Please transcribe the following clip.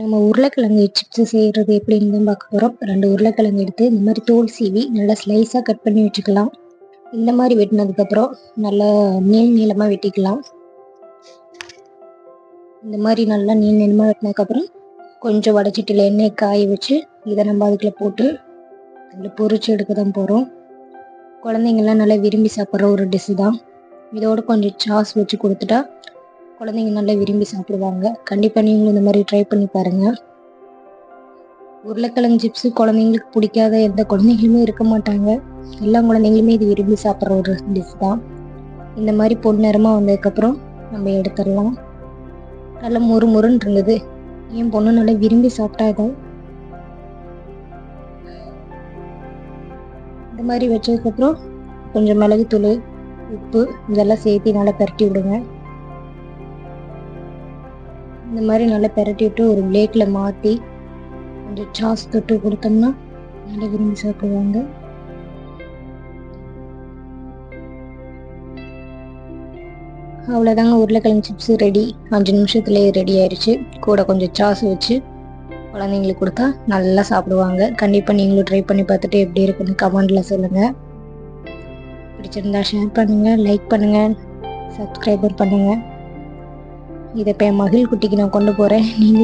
நம்ம உருளைக்கிழங்கு சிப்ஸ் செய்கிறது எப்படின்னு தான் பார்க்க போகிறோம். 2 உருளைக்கிழங்கு எடுத்து இந்த மாதிரி தோல் சீவி நல்லா ஸ்லைஸாக கட் பண்ணி வச்சுக்கலாம். இந்த மாதிரி வெட்டினதுக்கப்புறம் நல்லா நீளமாக வெட்டிக்கலாம். இந்த மாதிரி நல்லா நீளமாக வெட்டினதுக்கப்புறம் கொஞ்சம் வடைச்சட்டியில் எண்ணெய் காய வச்சு இதை நம்ம அதுக்குள்ளே போட்டு அதில் பொரிச்சு எடுக்க தான் போகிறோம். குழந்தைங்கள்லாம் நல்லா விரும்பி சாப்பிட்ற ஒரு டிஷ்ஷு தான். இதோட கொஞ்சம் சாஸ் வச்சு கொடுத்துட்டா குழந்தைங்க நல்லா விரும்பி சாப்பிடுவாங்க. கண்டிப்பாக நீங்களும் இந்த மாதிரி ட்ரை பண்ணி பாருங்கள். உருளைக்கிழங்கு சிப்ஸு குழந்தைங்களுக்கு பிடிக்காத எந்த குழந்தைங்களுமே இருக்க மாட்டாங்க. எல்லா குழந்தைங்களுமே இது விரும்பி சாப்பிட்ற ஒரு டிஷ் தான். இந்த மாதிரி பொன்னிறமாக வந்ததுக்கப்புறம் நம்ம எடுத்துடலாம். நல்லா முறுமுறுன்னு இருந்தது. என் பொண்ணு நல்லா விரும்பி சாப்பிட்டாங்க. இந்த மாதிரி வச்சதுக்கப்புறம் கொஞ்சம் மிளகுத்தூள், உப்பு இதெல்லாம் சேர்த்து நல்லா பரட்டி விடுங்க. இந்த மாதிரி நல்லா பரட்டி விட்டு ஒரு பிளேட்டில் மாற்றி கொஞ்சம் சாஸ் தொட்டு கொடுத்தோம்னா நல்லா விரும்பி சாப்பிடுவாங்க. அவ்வளோதாங்க, உருளைக்கிழங்கு சிப்ஸு ரெடி. 5 நிமிஷத்துலேயே ரெடி ஆயிடுச்சு. கூட கொஞ்சம் சாஸ் வச்சு குழந்தைங்களுக்கு கொடுத்தா நல்லா சாப்பிடுவாங்க. கண்டிப்பாக நீங்களும் ட்ரை பண்ணி பார்த்துட்டு எப்படி இருக்குன்னு கமெண்டில் சொல்லுங்கள். பிடிச்சிருந்தா ஷேர் பண்ணுங்கள், லைக் பண்ணுங்கள், சப்ஸ்கிரைபர் பண்ணுங்கள். இதை இப்போ என் மகள் குட்டிக்கு நான் கொண்டு போகிறேன். நீங்கள்